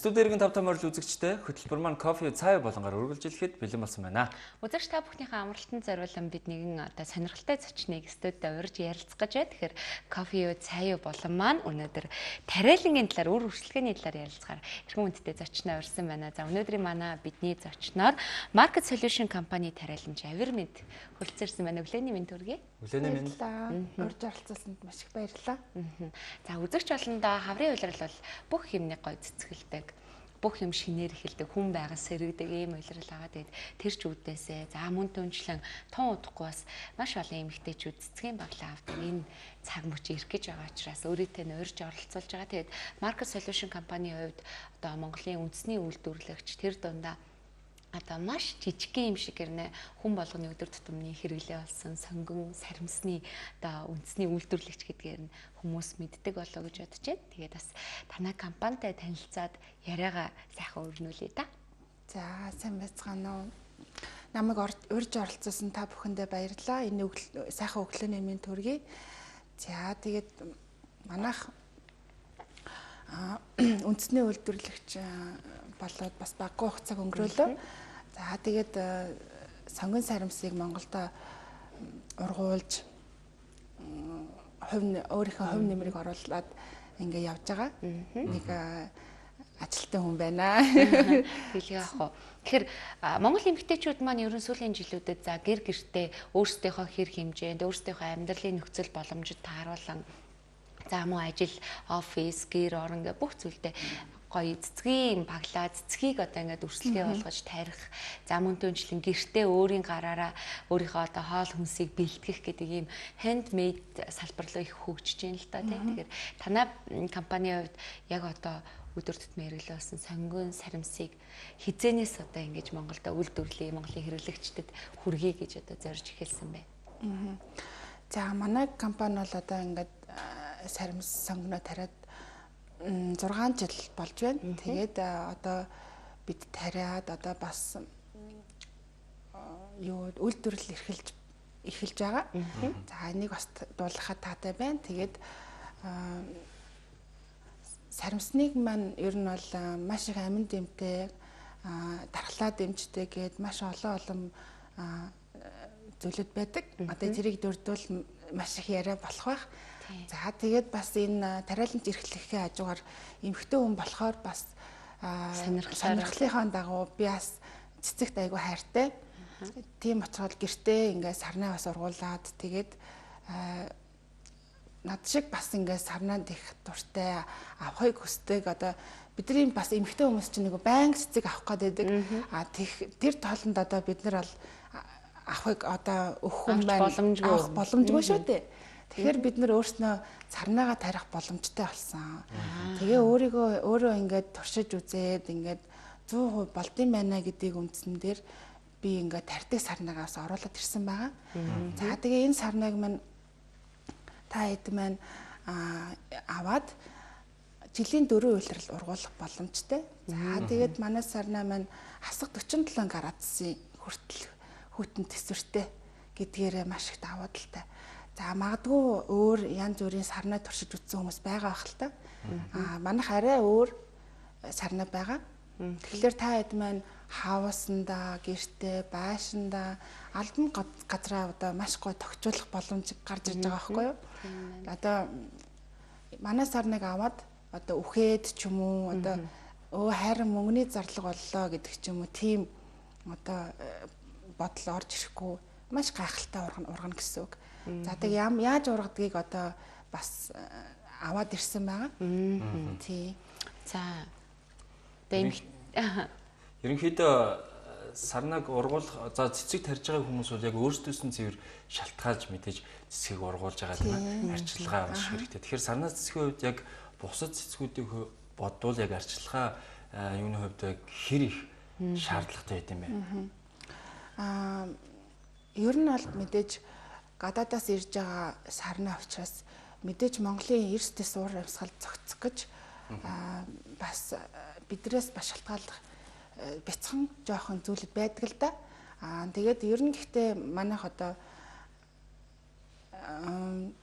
Студийн иргэн тавтамаар л үзэгчтэй хөтөлбөр маань кофе цай болонгоор үргэлжлэхэд бэлэн болсон байна. Үзэгч та бүхнийхээ амралтанд зориулсан бид нэгэн сонирхолтой зочныг студид урьж ярилцах гэж байна. Тэгэхээр кофе цай болон маань өнөөдөр тариалангийн талаар үр хурцлгээний талаар ярилцахаар эрхэм хүндтэй зочноо урьсан байна. За өнөөдрийн манай бидний зочноор Market Solution компани тариаланч Авирмэд хүрэлцээрсэн байна. Өглөөний мэнд төргий. Өглөөний мэнд. Урьж оролцуулсанд маш их баярлалаа. За үзэгч болондоо хаврын улирал бол бүх юмны гой цэцгэлдэг. Бүх юм шинээр эхэлдэг, хүн байгаас сэрэгдэг ийм улирал байгаа. Тэгээд тэр ч үдээсээ за мөн түнчлэн тун удахгүй бас маш олон эмэгтэйчүүд цэцгийн баглаа авдаг. Энэ цаг мөч ирэх гэж байгаа учраас өөрөөтөө нь урьж оролцуулж байгаа. Тэгээд Market Solution компанийн хувьд одоо Монголын үндэсний үйлдвэрлэгч тэр дундаа одоо маш жижигхэн юм шиг гэрнэ хүн болгоны өдөр тутмын хэрэглээ болсон сонгон саримсны одоо үндэсний үйлдвэрлэгч гэдгээр нь хүмүүс мэддэг болоо гэж бодож байна. Тэгээд бас танай компанитай танилцаад яриагаа сайхан өрнүүлээ да. За сайн байцгаана уу. Намайг урьж оролцуулсан та бүхэндээ баярлалаа. Энэ сайхан өглөөний мэнд төргий. За тэгээд манайх үндэсний үйлдвэрлэгч болоод бас баггүй хугацааг өнгөрөөлөө. За тэгээд сонгон саримсыг Монголдо ургуулж өөрийнхөө хувь нэмрийг оруулаад ингээ явж байгаа. Нэг ажилтны хүн байна. Хэлгээ ах уу. Тэгэхээр Монгол эмэгтэйчүүд маань ерөн сүүлийн жилүүдэд за гэр гэртээ өөрсдийнхөө хэр хэмжээнд өөрсдийнхөө амьдралын нөхцөл боломжид тааруулан за мөн ажил, офис, гэр орон гэ бүх зүйлдээ гоё цэцгийн баглаа цэцгийг одоо ингээд өрсөлдөө болгож тарих. За мөн түнчлэн гэртээ өөрийн гараараа өөрийнхөө одоо хоол хүнсийг бэлтгэх гэдэг ийм handmade салбар руу их хөгжиж байна л да тийм. Тэгэхээр танай компанийн хувьд яг одоо өдөр тутмын хэрэглээ болсон сонгон саримсыг хизээнээс одоо ингэж Монголда үйлдвэрлэе, Монголын хэрэглэгчдэд хүргэе гэж одоо зорж эхэлсэн байна. За манай компани бол одоо ингээд саримс сонгоноо тариад 6 жил болж байна. Тэгээд одоо бид тариад одоо бас үйлдвэрлэл эхэлж байгаа. За энийг бас дуулгахад таатай байна. Тэгээд саримсныг маань ер нь бол маш их амин дэмтэй, дархлаа дэмжтэй гээд маш олон зүйлүүд байдаг. Одоо тэрийг дурдвал маш их яриа болох байх. За тэгээд бас энэ тариаланч эрхлэхийн хажуугаар эмэгтэй хүн болохоор бас сонирхлынхаа дагуу би бас цэцэгт айгүй хайртай. Тийм учраас гэртээ ингээ сарнаа бас ургуулад тэгээд над шиг бас ингээ сарнаанд их дуртай авахыг хүсдэг. Одоо бидний бас эмэгтэй хүмүүс чинь нэг байнга цэцэг авах гэдэг. Тэр тоолонд одоо бид нар бол авахыг одоо өгөх юм байна. Авах боломжгүй шүү дээ. Тэгэхээр бид нар өөрснөө царнаагаа тарих боломжтой болсон. Тэгээ өөрөө ингээд туршиж үзээд ингээд 100% болдсон байна гэдгийг үндсэн дээр би ингээд тарьдаг сарнаагаас оруулаад ирсэн байгаа. За тэгээ энэ сарнааг маань та хэд маань аваад жилийн 4 улирал ургуулах боломжтой. За тэгээд манай сарнаа маань хасах 47 градусын хүртэл хүйтэн төсвөртэй гэдгээрээ маш их давуу талтай. За магадгүй өөр янз бүрийн сарнаа туршиж үзсэн хүмүүс байгаа байх л та. Манайх арай өөр сарнаа байгаа. Тэгэхээр та хэд маань хаваасанда, гэртээ, байшинда, албан газраа одоо маш гой тогтжуулах боломж гарч ирж байгаа байхгүй юу? Одоо манай сарныг аваад одоо үхээд ч юм уу одоо хайран мөнгөний зарлага боллоо гэдэг ч юм уу тийм одоо бодол орж ирэхгүй маш гайхалтай ургана гэсэн үг. За тэг яаж ургадгийг одоо бас аваад ирсэн байгаа. Тий. За. Ерөнхийдөө сарнаг ургуулах за цэцэг тарьж байгаа хүмүүс бол яг өөрсдөөс нь цэвэр шалтгаалж мэдээж цэцгийг ургуулж байгаа тийм ээ. Арчилгаа маш хэрэгтэй. Тэгэхээр сарнаа цэцгийн хувьд яг бусад цэцгүүдийн бодвол яг арчилгаа юуны хувьд хэр их шаардлагатай байт юм бэ? Ер нь бол мэдээж гадаадаас ирж байгаа сарнаа учраас мэдээж Монголын эрсдэл суур амьсгал зохицох гэж бас бидрээс бас шалтгааллах бяцхан жоохон зүйлүүд байдаг л да. Тэгээд ер нь гэхдээ манайх одоо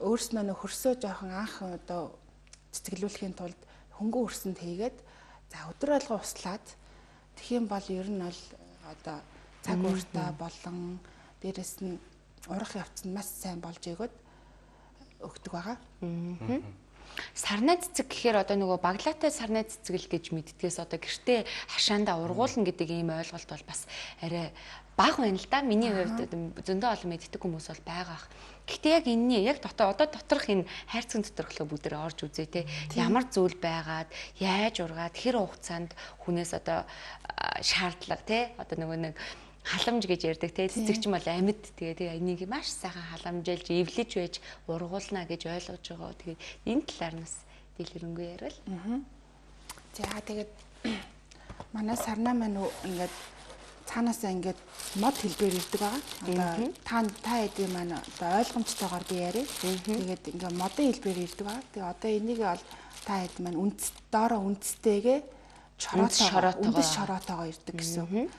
өөрснөө хөрсөө жоохон анх одоо цэцгэлүүлэхийн тулд хөнгөн хөрсөнд хийгээд За өдөр алга услаад тэгэх юм бол ер нь бол одоо цаг ууртаа болон дээрэс нь урах явц нь маш сайн болж өгöd өгдөг байгаа. Сарнай цэцэг гэхээр одоо нөгөө баглаатай сарнай цэцэг л гэж мэддгээс одоо гэртээ хашаандаа ургуулна гэдэг ийм ойлголт бол бас арай бага байна л да. Миний хувьд зөндөө олон мэддэг хүмүүс бол байгаа ах. Гэхдээ яг энэний яг одоо доторх энэ хайрцаг доторхлоо бүгдээр орж үзээ те. Ямар зүйл байгаад, яаж ургаад, хэр хугацаанд хүнээс одоо шаардлага те. Одоо нөгөө нэг халамж гэж ярьдаг те. Цэцэг чинь бол амьд тэгээ энийг маш сайхан халамжилж, эвлэж байж ургуулна гэж ойлгож байгаа. Тэгээ энэ талаар нас дэлгэрэнгүй ярил. За тэгээд манай сарнаа маань ингээд цаанаасаа ингээд мод хэлбэр ирдэг байгаа. Одоо та хэдийн маань одоо ойлгомжтойгоор би яриа. Тэгээд ингээд модын хэлбэр ирдэг байгаа. Тэгээ одоо энийг бол та хэд маань доороо үндэстэйгээ үндэс шороотойгоо ирдэг гэсэн.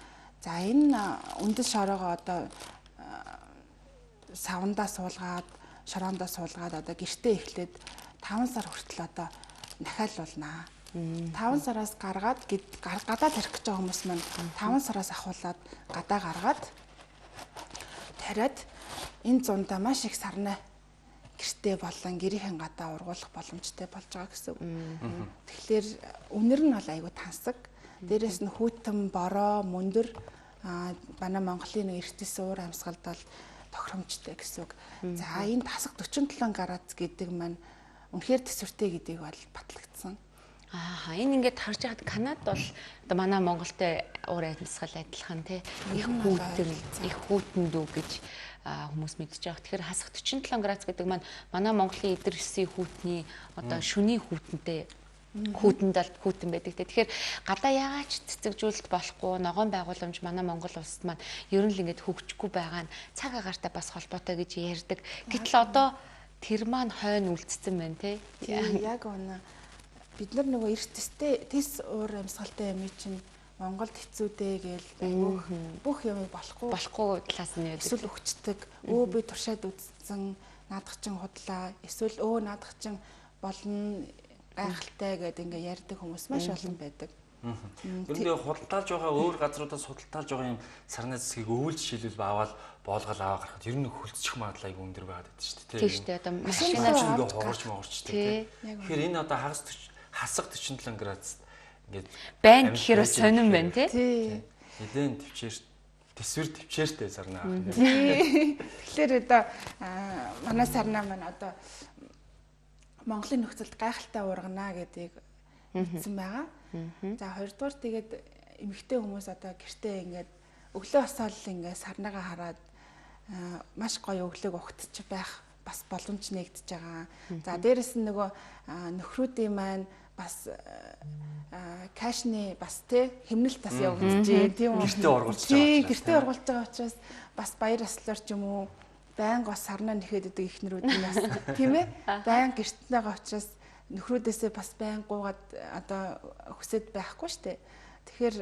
За энэ үндэс шороогоо одоо савндаа суулгаад, шороондоо суулгаад одоо гэртээ эхлээд 5 сар хүртэл одоо нахиалуулнаа. 5 сараас гаргаад гадаа тарих гэж байгаа хүмүүс маань 5 сараас ахуулаад гадаа гаргаад тариад энэ зундаа маш их сарнай гэртээ болон гэрийнхэн гадаа ургуулах боломжтой болж байгаа гэсэн. Тэгэхээр үнэр нь бол айгүй тансаг. Дээрээс нь хүүтэн, бороо, мөндөр манай Монголын нэг эртнээс уур амьсгалд бол тохиромжтой гэсэн үг. За энэ тасаг 47 градус гэдэг маань үнэхээр төсвөртэй гэдгийг бол батлагдсан. Энэ ингээд харж байхад Канад бол одоо манай Монголтой уур амьсгал адилхан тий их хүүтэн дүү гэж хүмүүс мэдж байгаа. Тэгэхээр хасах 47 градус гэдэг маань манай Монголын эдэр хэсгийн хүүтний одоо шөнийн хүүтэнтэй хүүтэн байдаг. Тэгэхээр гадаа яагаад ч цэцэгжүүлэлт болохгүй ногоон байгууламж манай Монгол улсад маань ер нь л ингээд хөгжихгүй байгаа нь цаг агаартай бас холбоотой гэж ярьдаг. Гэтэл одоо тэр маань хойно үлдсэн байна тий. Яг үнэ. Бид нар нөгөө эрт тис уур амьсгалтай юм чинь Монголд хэцүү дээ гээл бүх юм болохгүй талаас нь яадаг. Эсвэл өгчдөг. Би туршаад үзсэн наадах чин худлаа. Эсвэл наадах чин болно гайхалтай гэдэг ингээ ярьдаг хүмүүс маш олон байдаг. Үүндээ худалдаалж байгаа өөр газруудаас худалдаалж байгаа юм сарнай цэцгийг өвөл жишээлбэл аваад боолгол аваа гарахад ер нь хөлцчих магадлал айгүй өндөр байгаад байдаг шүү дээ. Тийм шүү дээ. Одоо машинаас ингээ хугарчдаг тийм. Тэгэхээр энэ одоо хасах 47 градус ингээд байн гэхээр бас сонирн байна тий. Нилээн төсвөр төвчээртэй сарнаа. Тэгэхээр одоо манай сарнаа маань одоо Монголын нөхцөлд гайхалтай ургана гэдгийг мэдсэн байгаа. За хоёрдугаар тэгээд эмэгтэй хүмүүс одоо гэртээ ингээд өглөө босоод ингээд сарнаага хараад маш гоё өглөөг угтчих байх бас боломж нэгдэж байгаа. За дээрэс нь нөгөө нөхрүүдийн маань бас кашны бас тий хэмнэлт бас явагдаж тийм үү. Гэртээ ургуулж байгаа учраас бас баяр ёслоор ч юм уу байнга бас сарнаа нэхэд идэг ихнэрүүд нь бас тийм ээ байнга гэртээ байгаа учраас нөхрүүдээсээ бас байнга гуугаад одоо хүсэд байхгүй штэ. Тэгэхээр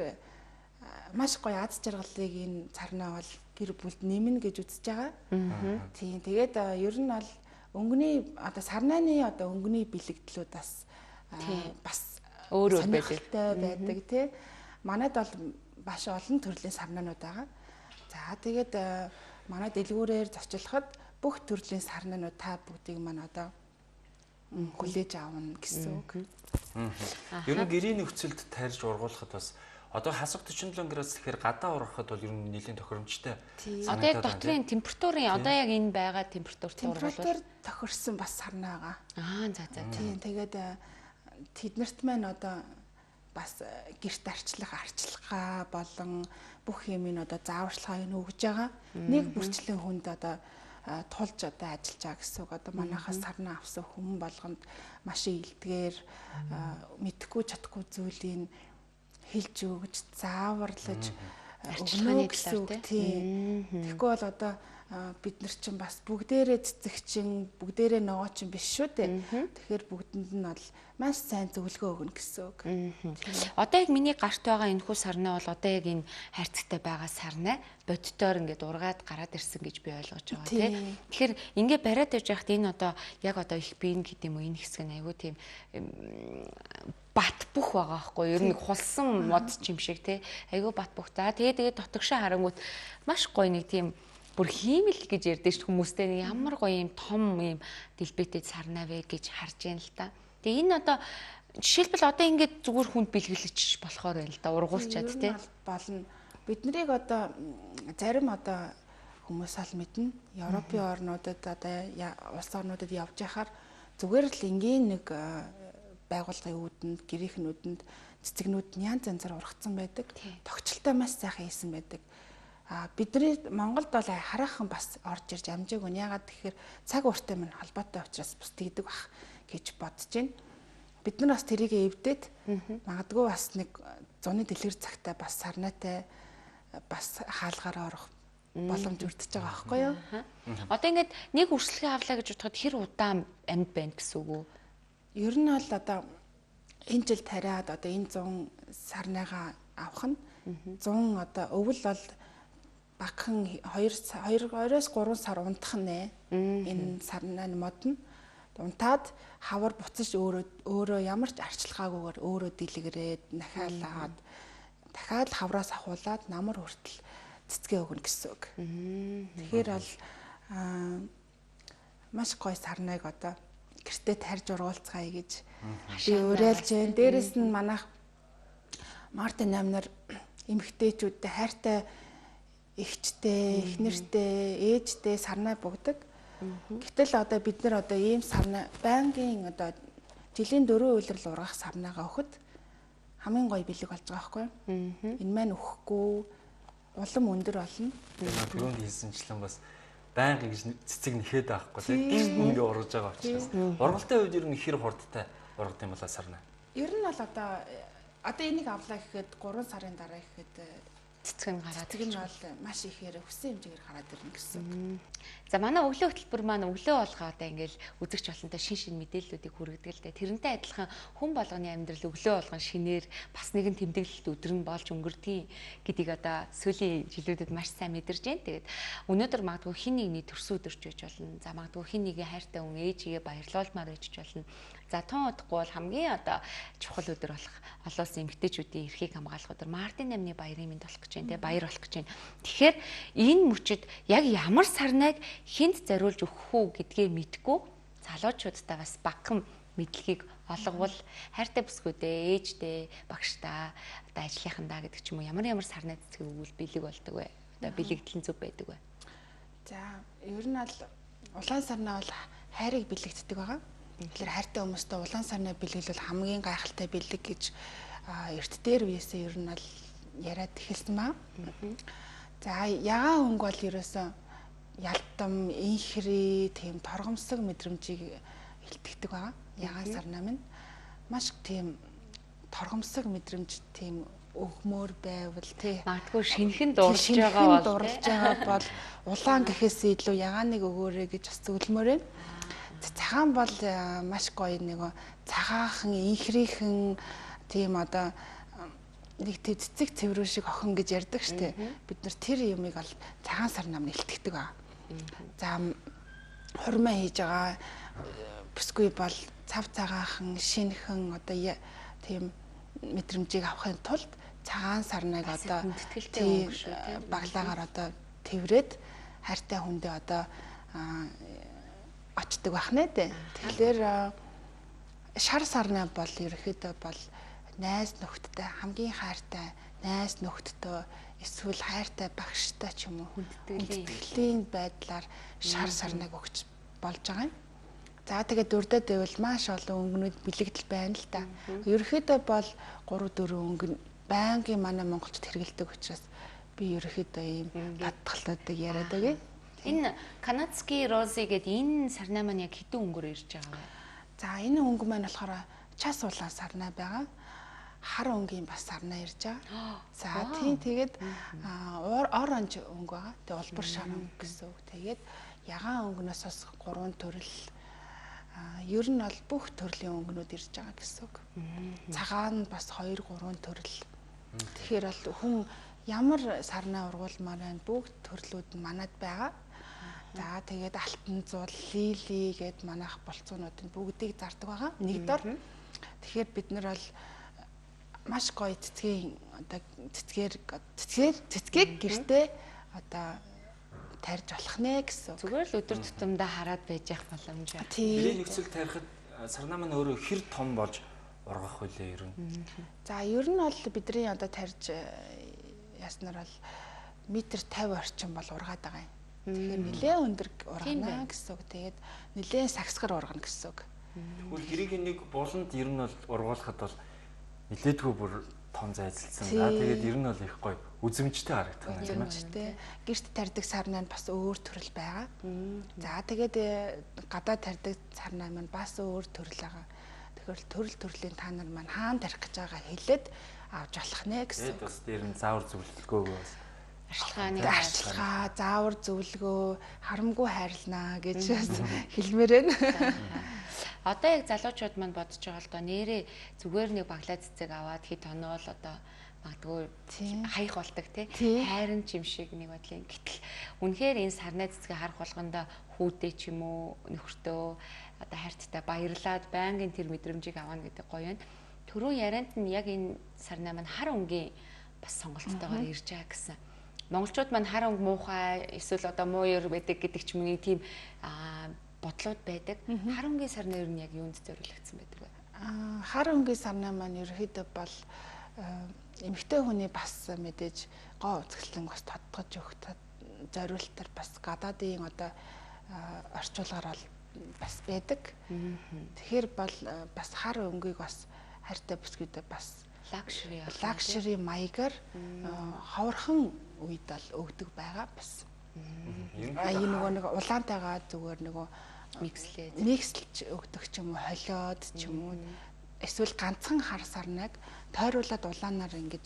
маш гоё аз жаргалыг энэ царнаа бол гэр бүлд нэмнэ гэж үзэж байгаа. Тийм тэгээд ер нь бол өнгөний одоо сарнааны одоо өнгөний бэлэгдлүүд бас өөр байдаг тий. Манайд бол маш олон төрлийн сарнаанууд байгаа. За тэгээд манай дэлгүүрээр зочлоход бүх төрлийн сарнаанууд та бүгдийг маань одоо хүлээж авна гэсэн үг. Ер нь гэрийн нөхцөлд тарьж ургуулхад бас одоо хасах 47 градус гэхээр гадаа ургахад бол ер нь нэлээд тохиромжтой. Одоо яг дотрын температурын одоо яг энэ байгаа температурт ургуул тохирсон бас сарнаа байгаа. За. Тийм тэгээд тэднэрт маань одоо бас гэрт арчилгаа болон бүх юмыг одоо зааварчилгааг нь өгж байгаа. Нэг бүрчлэн хүнд одоо тулж одоо ажиллаж байгаа гэсэн үг. Одоо манайхаас сарнаа авсан хүмүүс болгонд маш илдгээр мэдхгүй чадахгүй зүйлийг хэлж өгж зааварлаж арчилгааны талаар тийм. Тэгэхгүй бол одоо бид нар чинь бас бүгдээрээ цэцэгчин, бүгдээрээ ногоочин биш шүү дээ. Тэгэхээр бүгдэнд нь бол маш сайн зөвлөгөө өгнө гэсэн үг. Одоо яг миний гарт байгаа энэ хүү сарнаа бол одоо яг энэ хайрцагтай байгаа сарнаа боддоор ингээд ургаад гараад ирсэн гэж би ойлгож байгаа тийм. Тэгэхээр ингээд бариад явж байхад энэ одоо яг одоо их биен гэдэг юм уу энэ хэсэг нь айгүй тийм бат бүх байгаа байхгүй юу? Ер нь хулсан мод ч юм шиг тий. Айгүй бат бүх. За тэгээд дотогшоо харангуут маш гоё нэг тийм бүр хиймэл гэж ярьдээ ш хүмүүстэй нэг ямар гоё юм том юм дэлбэтэй сарнаа вэ гэж харж яана л та. Тэгээ энэ одоо жишээлбэл одоо ингээд зүгээр хүнд бэлгэлж болохоор байл да ургуулчаад тий. Болно. Бид нарыг одоо зарим одоо хүмүүс аль мэднэ. Европын орнуудад одоо улс орнуудад явж байхаар зүгээр л энгийн нэг байгууллагын үүдэнд, гэрийнхэн үүдэнд цэцэгнүүд нь янз янзаар ургацсан байдаг. Тогтчлолтой маш сайхан хийсэн байдаг. Бидний Монголд бол хараахан бас орж ирж амжаагүй. Ягаад тэгэхээр цаг ууртай минь холбоотой учраас бус тэгдэг бах гэж бодож байна. Бид нар бас тэрийг эвдээд магадгүй бас нэг зуны дэлгэр цагтаа бас сарнаатай бас хаалгаараа орох боломж өртөж байгаа байхгүй юу? Одоо ингээд нэг үрслэгээ авлаа гэж бодоход хэр удаан амьд байна гэсэн үг үү? Ер нь бол одоо энэ жил тариад одоо энэ 100 сарнаагаа авах нь 100 одоо өвөл бол багхан 2-оос 3 сар унтах нэ. Энэ сарнааны мод нь унтаад хавар буцаж өөрөө ямар ч арчилгаагүйгээр өөрөө дэлгэрээд нахаалаад дахиад хавраас ахуулаад намар хүртэл цэцгээ өгнө гэсэн үг. Тэгэхээр бол маш гоё сарнааг одоо гэртээ тарьж ургуулцгаая гэж би уриалж байна. Дээрэс нь манайх Мартин намнар эмэгтэйчүүдтэй хайртай эгчтэй, эхнэртэй, ээжтэй сарнаа богдог. Гэтэл одоо бид нар одоо ийм сарнаа байнгын одоо жилийн 4 үйлрэл ургах сарнаагаа өгөхөд хамгийн гоё бэлэг болж байгаа байхгүй юу? Энэ маань өхгүй улам өндөр болно. Тэгээд түрүүнд хэлсэнчлэн бас байнга гэж цэцэг нэхэд байхгүй тийм ингээ ургаж байгаа учраас. Ургалтын үед ер нь хэр хурдтай ургад юм болоо сарнаа. Ер нь бол одоо энийг авлаа гэхэд 3 сарын дараа гэхэд цэцэг нь гараад цэцэг нь бол маш ихээр өссөн хэмжээгээр гараад ирнэ гэсэн үг. За манай өглөө хөтөлбөр маань өглөө болгоод ингээд үзэгч болонтой шин мэдээллүүдийг хүргэдэг л дээ. Тэрнтэй адилхан хүн болгоны амьдрал өглөө болгон шинээр бас нэгэн тэмдэглэлт өдөр нь болж өнгөрдөг гэдгийг одоо сүүлийн жилүүдэд маш сайн мэдэрж байна. Тэгээд өнөөдөр магадгүй хин нэгний төрсөн өдөрч байж болно. За магадгүй хин нэгэн хайртай хүн ээжигээ баярлуулмаар байж болно. За тун удахгүй бол хамгийн одоо чухал өдөр болох олон улсын эмэгтэйчүүдийн эрхийг хамгаалах өдөр Мартин намны баярын мэнд болох гэж байна те баяр болох гэж байна. Тэгэхээр энэ мөчид яг ямар сарнайг хүнд зориулж өгөх үү гэдгээ мэдгүй залуучуудтай бас багхан мэдлэгийг олговол хайртай бүсгүүдээ ээждээ багштаа одоо ажлынхандаа гэдэг ч юм уу ямар сарнай цэцэг өгвөл бэлэг болдог вэ? Одоо бэлэгдэл зүг байдаг вэ? За ер нь бол улаан сарнаа бол хайрыг бэлэгддэг байгаа. Тэгэхээр хайртай хүмүүстэй улаан сарнаа бэлгэлвэл хамгийн гайхалтай бэлэг гэж эрт дээр үеэсээ ер нь бол яриад эхэлсэн баа. За ягаан хөнгө бол ерөөсөө ялтам, инхри, тийм торгомсог мэдрэмжийг илтгэдэг байгаа. Ягаан сарнаа минь маш тийм торгомсог мэдрэмж тийм өгмөр байвал тий. Магадгүй шинхэн дурлж байгаа бол улаан гэхээс илүү ягааныг өгөөрэй гэж бас зөвлөмөр байна. Цагаан бол маш гоё нэг цагаахан, инхрийхэн тийм одоо нэг цэцэг цэврүү шиг охин гэж ярьдаг штэ. Бид нар тэр юмыг бол цагаан сарнаа илтгэдэг аа. За хурмаа хийж байгаа бүсгүй бол цав цагаахан, шинхэн одоо тийм мэдрэмжийг авахын тулд цагаан сарныг одоо баглаагаар одоо тэврээд хайртай хүндээ одоо очдөг байх нэ дээ. Тэгэхээр шар сарнаа бол ерөөхдөө бол найз нөхдөдтэй хамгийн хайртай найз нөхдөдөө эсвэл хайртай багштай ч юм уу хүндэтгэлийн байдлаар шар сарнаг өгч болж байгаа юм. За тэгээд урдад байвал маш олон өнгөнүүд бэлэгдэл байна л да. Ерөөхдөө бол 3-4 өнгөн байнгын манай монголчууд хэрэгэлдэг учраас би ерөөхдөө ийм татгалуудыг яриад байгаа. Энэ канадский рози гэдэг энэ сарнаа маань яг хэдэн өнгөөр ирж байгаа вэ? За энэ өнгө маань болохоор час улаан сарнаа байгаа. Хар өнгийн бас сарнаа ирж байгаа. За тийм тэгээд оранж өнгө байгаа. Тэгээ улбар шар өнгө гэсэн үг. Тэгээд ягаан өнгнөөс бас 3 төрөл ер нь бол бүх төрлийн өнгөнүүд ирж байгаа гэсэн үг. Цагаан бас 2-3 төрөл. Тэгэхээр бол хүн ямар сарнаа ургуулмаар байна бүгд төрлүүд нь манад байгаа. За тэгээд алтан зул, лили гэд манайх болцоонууд нь бүгдийг зардаг байгаа. Нэг дор. Тэгэхээр бид нар бол маш гоё цэцгийн одоо цэцгийг гэртээ одоо тарьж болох нэ гэсэн. Зүгээр л өдөр тутамдаа хараад байж явах боломж. Гэрийн нөхцөл тарихад сарнаа маань өөрөө хэр том болж ургах вүлээ ер нь. За ер нь бол бидний одоо тарьж яснаар бол метр 50 орчим бол ургаад байгаа юм. Тэгэхээр нэлээд өндөр ургана гэсэн үг. Тэгээд нэлээд сагсгар ургана гэсэн үг. Тэгвэл хэрийг нэг буланд ер нь бол ургуулахад бол нэлээдгүй бүр том зайлцсан. Тэгээд ер нь бол их гоё үзэмжтэй харагдах юм тийм ээ. Гэрт тарьдаг сарнаа нь бас өөр төрөл байгаа. За тэгээд гадаад тарьдаг сарнаа маань бас өөр төрөл байгаа. Тэгэхээр төрлийн та нар маань хаана тарих гэж байгаа хэлээд авч болох нэ гэсэн. Тэгээд бас дээр нь заавар зөвлөлгөөгөө бас арчилгаа, заавар зөвлөгөө, харамгүй хайрлнаа гэж хэлмээр байна. Одоо яг залуучууд маань бодож байгаа л доо нэрээ зүгээр нэг баглаа цэцэг аваад хит оноол одоо магадгүй хаях болдог тий. Хайрын чим шиг нэг бодлын. Гэтэл үнэхээр энэ сарнай цэцгээ харах болгондоо хүүдээ ч юм уу нөхөртөө одоо хайрттай баярлаад байнгын тэр мэдрэмжийг авна гэдэг гоё байна. Түрүүн ярианд нь яг энэ сарнай маань хар өнгийн бас сонголттойгоор ирж байгаа гэсэн. Монголчууд маань хар өнг муухай эсвэл одоо муу ёр байдаг гэдэг ч юм уу тийм бодлууд байдаг. Хар өнгийн сарнаа ер нь яг юунд зориулагдсан байдаг вэ? Хар өнгийн сарнаа маань ерөөхдөө бол эмэгтэй хүний бас мэдээж гоо үзэсгэлэн бас тодтогч өгөх зориултаар бас гадаадын одоо орчуулгаар бол бас байдаг. Тэгэхээр бол бас хар өнгийг бас хайртай бүсгүйдээ бас лакшери маягаар ховорхон үед бол өгдөг байгаа бас. Энэ нэг улаантайгаа зүгээр нөгөө микслж өгдөг ч юм уу холиод ч юм уу эсвэл ганцхан хар сарнаг тойруулаад улаанаар ингэж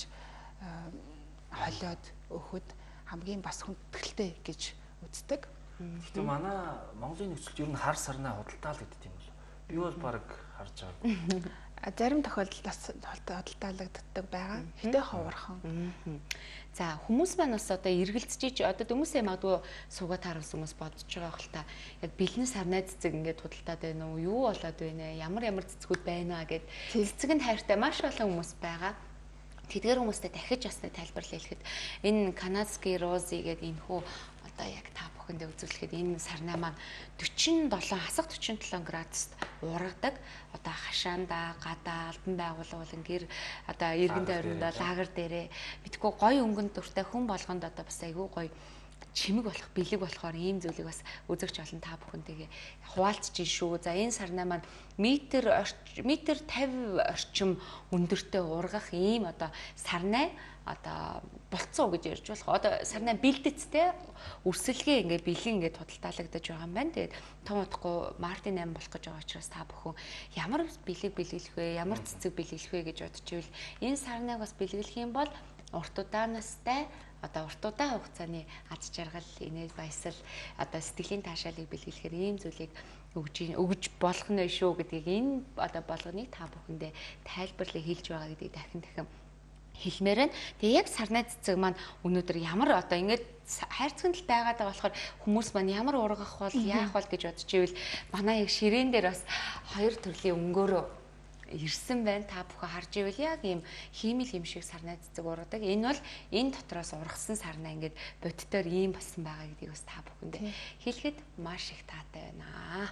холиод өгөхөд хамгийн бас хүндэтгэлтэй гэж үздэг. Гэхдээ манай Монголын нөхцөлд ер нь хар сарнаа худалдаал гэдэг юм бол би бол баг харж байгаа. Зарим тохиолдолд бас худалдаалагддаг байгаа. Гэтэ ховорхон. За хүмүүс маань бас одоо эргэлзэж одоо хүмүүсээ магадгүй суугаад харуулсан хүмүүс бодож байгаа хэл та яг бэлэн сарнай цэцэг ингээд худалдаад байна уу? Юу болоод байна? Ямар цэцгүүд байна гэд цэцэгэнд хайртай маш олон хүмүүс байгаа. Тэдгээр хүмүүстэй дахиж бас тайлбарлаа хэлэхэд энэ канадский рози гэдэг энэ хүү одоо яг та бүхэндээ үзүүлэхэд энэ сарнай маань 47 градуст ургадаг. Одоо хашаанда, гадаа, албан байгууллага гэр одоо иргэн тойрондоо лагер дээрээ битгүү гоё өнгөнд дуртай хүн болгонд одоо бас айгүй гоё чимэг болох, бэлэг болохоор ийм зүйлийг бас үзэгч олон та бүхэнтэйгээ хуваалцж шүү. За энэ сарнай маань метр 50 орчим өндөртэй ургах ийм одоо сарнай одоо болцсон гэж ярьж болох. Одоо сарнай бэлдэцтэй өрсөлгөө ингээд бэлэн ингээд худалдаалагдаж байгаа юм байна. Тэгээд том утгагүй Мартин 8 болох гэж байгаа учраас та бүхэн ямар бэлэг бэлгэлэх вэ? Ямар цэцэг бэлгэлэх вэ гэж бодож ивэл энэ сарнайг бас бэлгэлэх юм бол урт удаанастай одоо урт удаан хугацааны аз жаргал, инээ баясал одоо сэтгэлийн таашаалыг бэлгэлэхээр ийм зүйлийг өгж болох нь шүү гэдгийг энэ одоо болгоныг та бүхэндээ тайлбарлаж хэлж байгаа гэдгийг дахин хэлмээр байна. Тэгээ яг сарнай цэцэг маань өнөөдөр ямар одоо ингээд хайрцагт байгаад байгаа болохоор хүмүүс маань ямар ургах бол яах бол гэж бодож ивэл манай яг ширээн дээр бас хоёр төрлийн өнгөөрөө ирсэн байна. Та бүхэн харж ивэл яг ийм хиймэл юм шиг сарнай цэцэг ургадаг. Энэ бол энэ дотроос ургасан сарнай ингээд бодтоор ийм болсон байгаа гэдгийг бас та бүхэндээ хэлэхэд маш их таатай байна.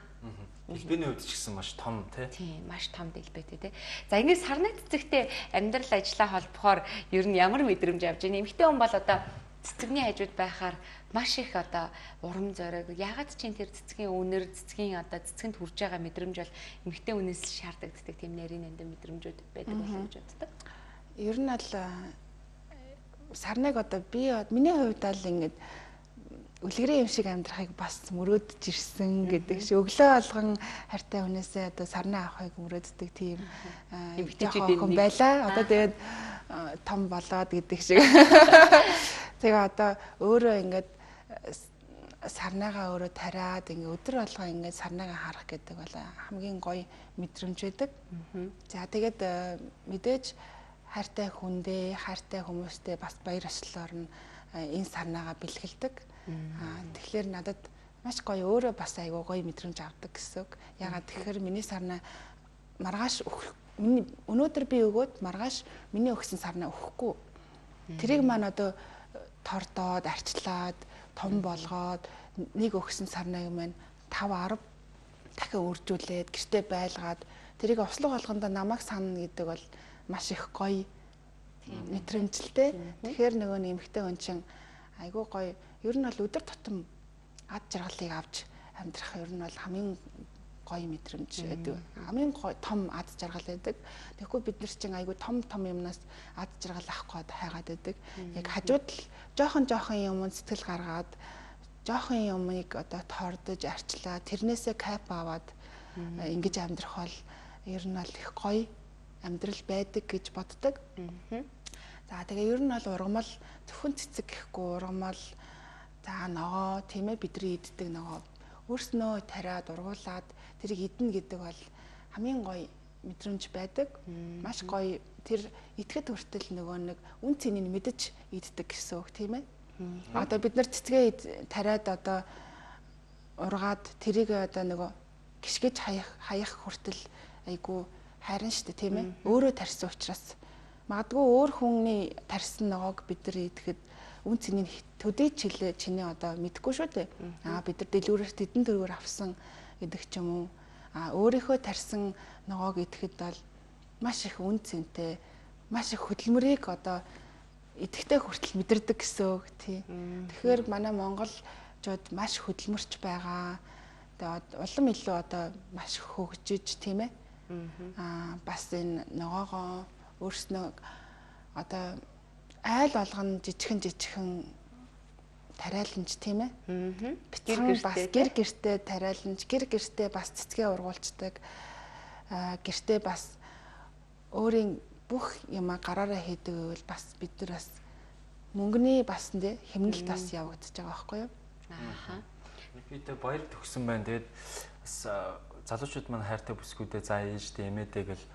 Дэлбэний хувьд ч гэсэн маш том тийм маш том дэлбэтэй тий. За ингээд сарнай цэцэгтэй амьдрал ажлаа холбохоор ер нь ямар мэдрэмж авч байна? Эмэгтэй хүн бол одоо цэцэгний хажууд байхаар маш их одоо урам зориг. Ягаад ч энэ тэр цэцгийн үнэр, цэцгийн одоо цэцгэнд хүрж байгаа мэдрэмж бол эмэгтэй хүнээс шаарддаг тийм нарийн нандин мэдрэмжүүд байдаг болов гэж боддог. Ер нь бол сарнайг одоо миний хувьд л ингээд үлгэрийн юм шиг амьдрахыг бас мөрөөдөж ирсэн гэдэг шиг өглөө алган хайртай хүнээсээ одоо сарнай авахыг мөрөөддөг тийм хүн байлаа. Одоо тэгээд том болоод гэдэг шиг. Тэгээ одоо өөрөө ингээд сарнайгаа өөрөө тариад ингээ өдөр болгоо ингээ сарнайгаа харах гэдэг бол хамгийн гоё мэдрэмж байдаг. За тэгээд мэдээж хайртай хүндээ, хайртай хүмүүстэй бас баяр ёслолоор нь энэ сарнайгаа бэлгэлдэг. Тэгэхээр надад маш гоё өөрөө бас айгүй гоё мэдрэмж авдаг гэсэн үг. Ягаад тэгэхээр миний сарнай маргааш миний өнөөдөр би өгөөд маргааш миний өгсөн сарнаа өгөхгүй. Тэрийг маань одоо тордоод, арчлаад, том болгоод нэг өгсөн сарнаа юм маань 5 10 дахин үржүүлээд гэртээ байлгаад тэрийг ослог болгондоо намайг сана гэдэг бол маш их гоё мэдрэмжлтэй. Тэгэхээр нөгөө нэмэгтэй хүн чинь айгүй гоё. Ер нь бол өдөр тутам ад жаргалыг авч амьдрах ер нь бол хамгийн гоё мэдрэмж байдаг. Хамгийн гоё том ад жаргал байдаг. Тэгэхгүй бид нар чинь айгүй том юмнаас ад жаргал авах гээд хайгаад байдаг. Яг хажууд л жоохон юм сэтгэл гаргаад жоохон юмыг одоо тордож арчлаа тэрнээсээ кайф аваад ингэж амьдрах бол ер нь бол их гоё амьдрал байдаг гэж боддог. За тэгээ ер нь бол ургамал зөвхөн цэцэг гэхгүй ургамал за ногоо тийм ээ бидний иддэг ногоо өөрснөө тариад ургуулад тэрийг идэнэ гэдэг бол хамгийн гоё мэдрэмж байдаг. Маш гоё тэр итгэд хүртэл нөгөө нэг үн цэнийг мэдэж иддэг гэсэн үг тийм ээ. Одоо бид нар цэцгээ тариад одоо ургаад тэрийг одоо нөгөө гიშгэж хаях хүртэл айгу хайран штэ тийм ээ. Өөрөө тарьсан учраас магадгүй өөр хүний тарьсан ногоог бид нар идэхэд үн цэнийг төдий чилээ чиний одоо мэдэхгүй шүү дээ. Бид нар дэлгүүрээс тэдэн дөрвөр авсан гэдэг ч юм уу. Өөрийнхөө тарьсан ногоог идэхэд бол маш их үн цэнтэй, маш их хөдөлмөрийг одоо идэхтэй хүртэл мэдэрдэг гэсэн үг тий. Тэгэхээр манай монголчууд маш хөдөлмөрч байгаа. Тэгээд улам илүү одоо маш хөгжиж тийм ээ. Бас энэ ногоогоо өөрснөө одоо айл болгоно жижигхэн тариаланч тийм ээ. Бицхан бас гэр гэртээ тариаланч, гэр гэртээ бас цэцгээ ургуулцдаг. Гэртээ бас өөрийн бүх юма гараараа хийдэг бол бас бид нар бас мөнгөний бас нэ хэмнэлт бас явагдаж байгаа байхгүй юу? Бид баяр төгсөн байна. Тэгээд бас залуучууд маань хайртай бүсгүүдээ за ээжтэй эмээтэй гэл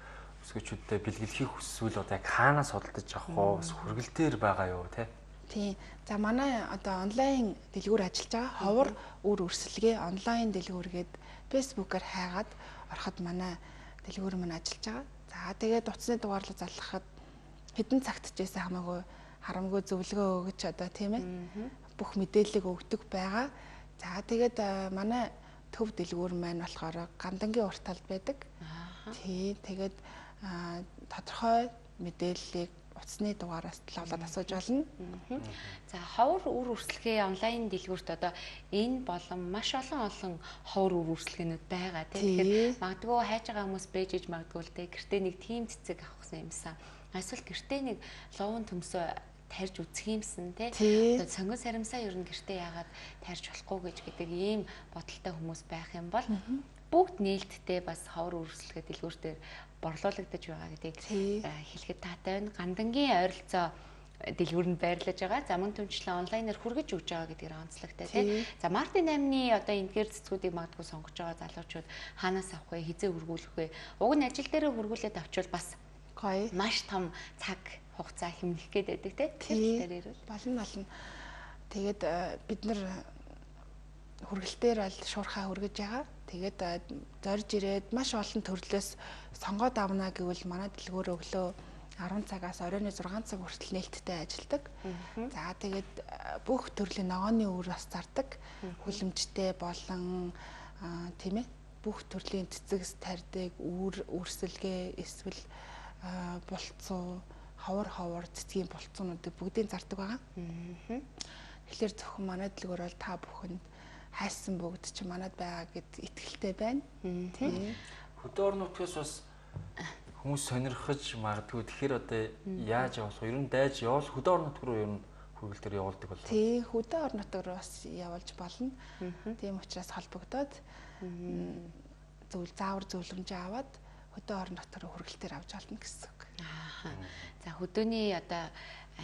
бүсгүүчүүдтэй бэлгэлхийг хүсвэл одоо яг хаанаас судалдаж авах вэ? Хүргэлтээр байгаа юу те? Тийм. За манай одоо онлайн дэлгүүр ажиллаж байгаа ховор үр өрсөлдөө онлайн дэлгүүргээд фэйсбүүкээр хайгаад ороход манай дэлгүүр маань ажиллаж байгаа. За тэгээд утасны дугаарлал залгахад хэдэн цагт ч байсан хамаагүй харамгүй зөвлөгөө өгч одоо тийм ээ бүх мэдээллийг өгдөг байгаа. За тэгээд манай төв дэлгүүр маань болохоор Гандангийн урт талд байдаг. Тий тэгээд тодорхой мэдээллийг утасны дугаараас лавлаад асууж болно. За ховор үр үрсэлгээ онлайн дэлгүүрт одоо энэ болон маш олон ховор үр үрсэлгээнүүд байгаа тийм. Тэгэхээр магадгүй хайж байгаа хүмүүс бэжж магадгүй л дээ гэртээ нэг тийм цэцэг авахсан юмсан. Эсвэл гэртээ нэг ловын төмсөө тарьж үзэх юмсан тийм. Одоо сонгон саримсаа ер нь гэртээ яагаад тарьж болохгүй гэдэг ийм бодолтой хүмүүс байх юм бол бүгд нээлттэй бас ховор үр үрсэлгээ дэлгүүртээр борлуулагдаж байгаа гэдгийг хэлэхэд таатай байна. Гандангийн ойролцоо дэлгүүрэнд байрлаж байгаа. За мөн түнчлэн онлайнаар хүргэж өгж байгаа гэдгээр онцлогтой тийм. За Мартин 8-ны одоо эдгээр цэцгүүдийг магадгүй сонгож байгаа залуучууд хаанаас авах вэ? Хизээ хүргүүлэх вэ? Уг нь ажил дээрээ хүргүүлээд авчвал бас гоё. Маш том цаг хугацаа хэмнэх гээд байдаг тийм. Болно. Тэгээд бид нар хүргэлтээр бол шуурхаа хүргэж байгаа. Тэгээд зорж ирээд маш олон төрлөөс сонгоод авна гэвэл манай дэлгүүр өглөө 10 цагаас оройн 6 цаг хүртэл нээлттэй ажилладаг. За тэгээд бүх төрлийн ногооны үр бас зардаг. Хүлэмжтэй болон тийм ээ бүх төрлийн цэцэгс тарьдаг үрсэлгээ эсвэл булцуу ховор цэцгийн булцуунуудыг бүгдийг зардаг байгаа. Тэгэхээр зөвхөн манай дэлгүүр бол та бүхэнд хайсан бүгд чи манад байгаа гэд итгэлтэй байна. Тийм. Хөдөө орон нутгаас бас хүмүүс сонирхож магадгүй тэгэхээр одоо яаж явуулах вэ? Ер нь дайж явуул хөдөө орон нутг руу ер нь хүргэлтээр явуулдаг болов уу? Тийм, хөдөө орон нутг руу бас явуулж болно. Тийм учраас холбогдоод заавар зөвлөмжөө аваад хөдөө орон нутг руу хүргэлтээр авч болно гэсэн үг. За хөдөөний одоо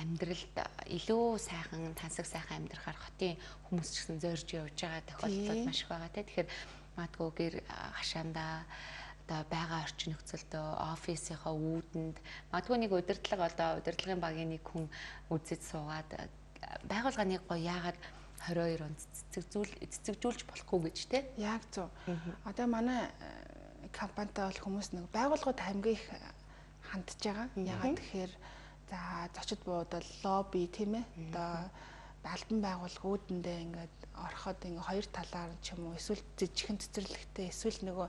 амьдралд илүү сайхан тансаг сайхан амьдрахаар хотын хүмүүс ч гэсэн зорж явж байгаа тохиолдол маш их байгаа тийм. Тэгэхээр магадгүй гэр хашаандаа одоо байгаа орчин нөхцөлдөө офисынхаа үүдэнд магадгүй нэг удирдлагын багийн нэг хүн үзэж суугаад байгууллагын гоё яагаад 22 онд цэцэгжүүлж болохгүй гэж тийм. Яг зөв. Одоо манай компанитай бол хүмүүс нэг байгууллагууд хамгийн их хандж байгаа. Ягаад тэгэхээр за зочид буудал лобби тийм ээ. Одоо албан байгууллагуудандээ ингээд ороход ингээ хоёр талаар ч юм уу эсвэл жижигхэн цэцэрлэгтэй эсвэл нөгөө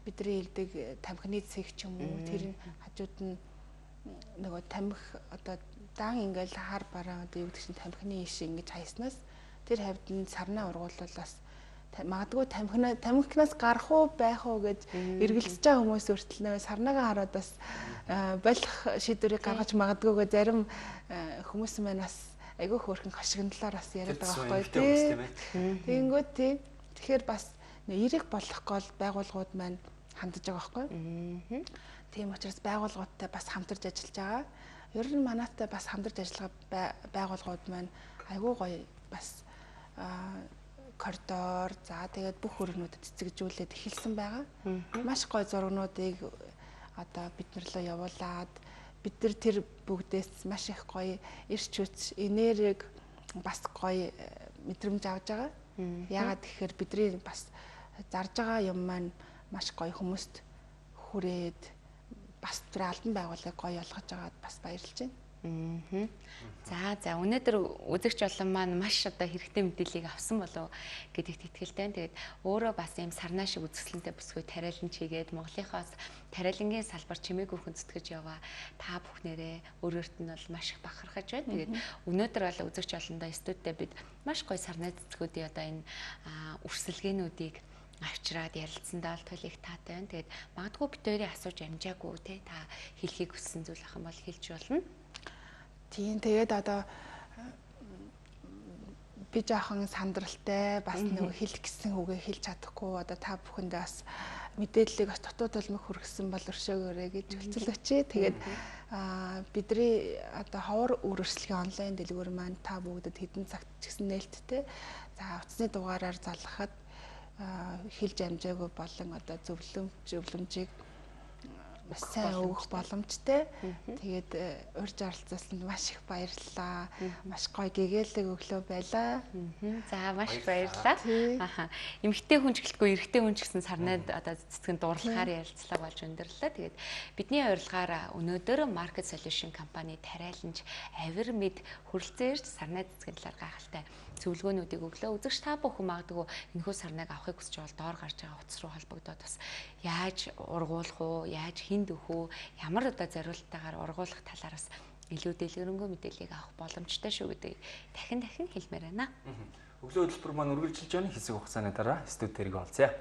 бидний хэлдэг тамхины цэг ч юм уу тэр хажууд нь нөгөө тамхи одоо дан ингээл хар бараа одоо юу гэдэг чинь тамхины иш ингэж хайснаас тэр хавьд нь сарнаа ургуулвал бас магадгүй тамхинаас гарах уу байх уу гэж эргэлзэж байгаа хүмүүс өртөл нөө сарнаага хараад бас болох шийдвэрийг гаргаж магадгүйгээ зарим хүмүүс маань бас айгүй хөөрхөн хашигналаар бас яриад байгаа байхгүй тийм. Тэгэнгүүт тийм. Тэгэхээр бас эрэг болох гол байгууллагууд маань хандж байгаа байхгүй. Тийм учраас байгууллагуудтай бас хамтарч ажиллаж байгаа. Ер нь манайтай бас хамтарч ажиллагаа байгууллагууд маань айгүй гоё бас коридор за тэгээд бүх хөргнүүдэд цэцэгжүүлээд эхэлсэн байгаа. Маш гоё зургнуудыг одоо бид нарлоо явуулаад бид нар тэр бүгдээс маш их гоё эрч хүч, энерги бас гоё мэдрэмж авж байгаа. Яагаад тэгэхээр бидний бас зарж байгаа юм маань маш гоё хүмүүст хүрээд бас тэр албан байгууллагыг гоё болгож байгаад бас баярлж байна. За өнөөдөр үзэгч олон маань маш одоо хэрэгтэй мэдээллийг авсан болов гэдэгт итгэлтэй. Тэгээд өөрөө бас ийм сарнаа шиг үзэсгэлэнтэй бүсгүй тариалан чигээд Монголынхоос тариалангийн салбар чимээг хөнцөтгэж яваа та бүхнээрээ өөрөөрт нь бол маш их бахархаж байна. Тэгээд өнөөдөр бол үзэгч олондоо студидтэй бид маш гоё сарнаа цэцгүүдийн одоо энэ үрсэлгээнүүдийг авчираад ярилцсандаа л туйлыг таатай байна. Тэгээд магадгүй бид хоёрын асууж амжаагүй те та хэлхийг хүссэн зүйл ах юм бол хэлж болно. Тийм тэгээд одоо би жоохон сандралтай бас нэг хэлэх гэсэн үгээ хэлж чадахгүй одоо та бүхэндээ бас мэдээллийг бас дотоод толмог хүргэсэн бол өршөөгөөрэй гэж хэлцүүлээч. Тэгээд бидний одоо ховор үргэлжлэлийн онлайн дэлгүүр маань та бүгдэд хэдэн цагт ч гэсэн нээлттэй. За утасны дугаараар залгахад хэлж амжаагүй болон одоо зөвлөмжийг бас сайн өгөх боломжтой. Тэгээд урьж оролцуулсанд маш их баярлалаа. Маш гоё гэгээлэг өглөө байлаа. За маш их баярлалаа. Эмэгтэй хүн ч гэлтгүй эрэгтэй хүн ч гэсэн сарнаад одоо цэцгэнд дурлахаар ярилцлага болж өндөрлөө. Тэгээд бидний урилгаар өнөөдөр Market Solution компани тариаланч Авир-Med хүрэлцэн ирж сарнаа цэцгийн талаар гайхалтай зөвлөгөөнүүдийг өглөө. Үзэгч та бүхэн магадгүй энэхүү сарнааг авахыг хүсэж бол доор гарч байгаа утас руу холбогдоод бас яаж ургуулах уу, яаж хинд өгөх үү, ямар одоо зориултаагаар ургуулах талаар бас илүү дэлгэрэнгүй мэдээллийг авах боломжтой шүү гэдгийг дахин хэлмээр байна. Өглөө хөтөлбөр маань үргэлжилж байгаа хэсэг хугацааны дараа студид тэрэг олцъя.